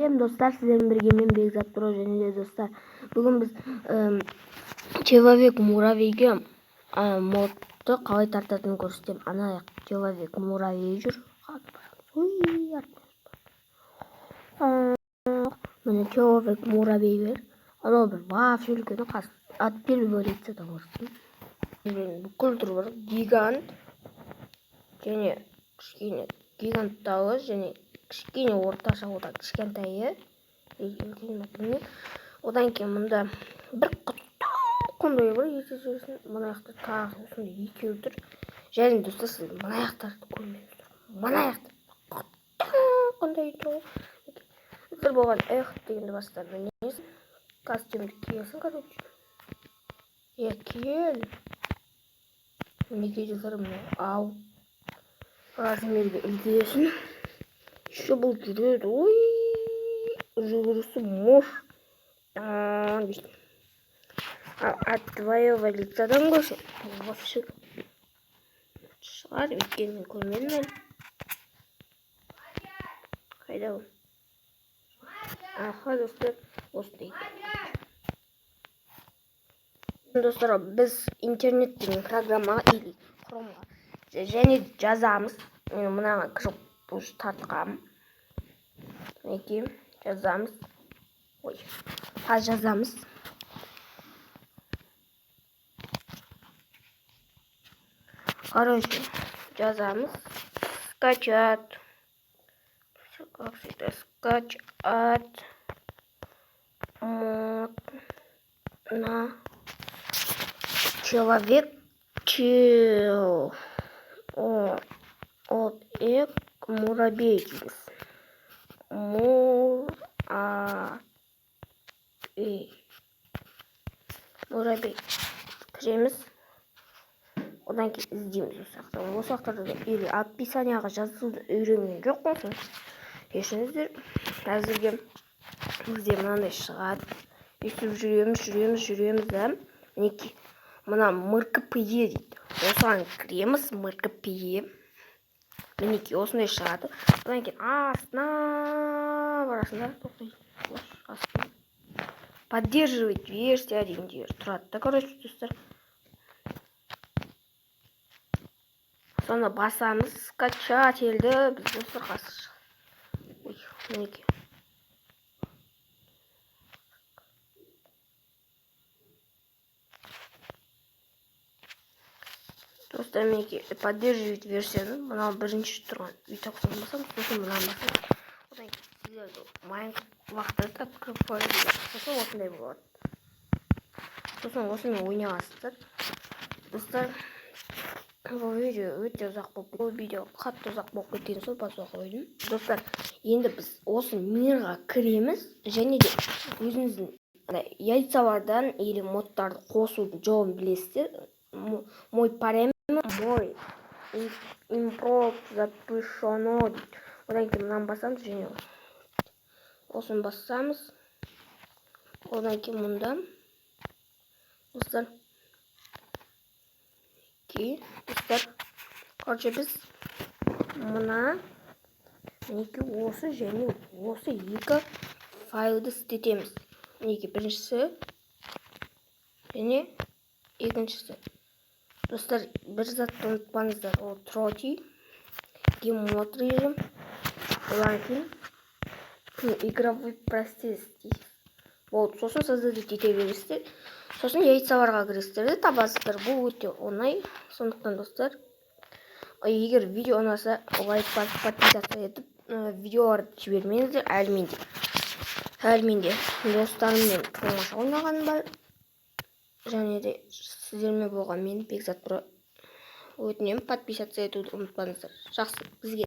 Сәлем достар, сіздермен бірге мен Бекзат Про және де достар. Бүгін біз человек-муравейге модты қалай тартатынын көрсетемін. Ана человек-муравей жүр. Міне человек-муравей бер. Анау бір вообще үлкені ат беріп өлетсе де орсын. Бүкіл түрі бар. Гигант және кішкене гиганттағы және кішкене орташа одан кішкентайы. Одан кейін мұнда бір қандай бар, есесін мына жақта тағы осындай екеуі тұр. Және достар, сіз мына жақтарды көрмеңіздер. Мына жақта қандай тұр. Сіздер болған дегенді бастар білесіз. Костюмді киесің, короче. Кел. Неге жазарым, ау. Размерге үлгересің. Еще бұл жүреді. Ой, жүгірісі мұш. От твоего лицадан көрсен. Вообще. Шығар, өйткені мен көрмедім әлі. Қайда ол? Аха, достар, осындай. Достар, біз интернеттен программаға или хромға және жазамыз. Мен мұнаға кіріп бұш тартқам. Неке жазамыз. Ой, жазамыз. Короче, жазамыз. Скачать. Как всегда, скачать мод на человек муравей. Муравей. Кіреміз. Одан кейін іздейміз осы сақтарды или описанияға жазуды үйренген жоқ болсын. Кешіңіздер. Әзірге бізде мынандай шығады. Өйтіп жүреміз да. Мінекей. Мына МРКПЕ дейді. Осыған кіреміз, МРКПЕ. Мінекей осындай шығады. Одан кейін астына барасында. Поддерживать версия деген тұрады да, короче, достар. Соны басамыз, скачательді біз достар қасыш. Ой, мінекей. Достар, мінекей, поддерживать версияны, мынау бірінші тұрған. Үйтақсан басам, сосын мұнан басам. Одан кейін сіздерді Майнкрафтты открып қойып, сосын осындай болады. Сосын осымен ойнағасыздар. Достар, бұл видео өте ұзақ болып, бұл видео қатты ұзақ болып кеткен сол басуға қойдым. Достар, енді біз осы мирға кіреміз және де өзіңіздің яйцалардан или модтарды қосудың жолын білесіздер. Мой параметр, мой импров запрещено дейді. Одан кейін мұнан басамыз және осыны басамыз. Одан кейін мұнда достар, короче, біз мұна мінекі осы және осы екі файлды істетеміз. Мінекі біріншісі және екіншісі. Достар, бір затты ұмытпаңыздар, ол троти, гейммод режим, одан кейін игровой процесс дейді. Болды, сосын создать ете бересіздер. Сосын яйцаларға кіресіздерді табасыздар. Бұл өте оңай. Сондықтан достар, егер видео ұнаса, лайк басып подписаться етіп, видеоларды жібермеңіздер. Әлі менде достарыммен тамаша ойнағаным бар. Және де сіздермен болған мен Бекзат Про. Өтінемін, подписаться етуді ұмытпаңыздар. Жақсы, бізге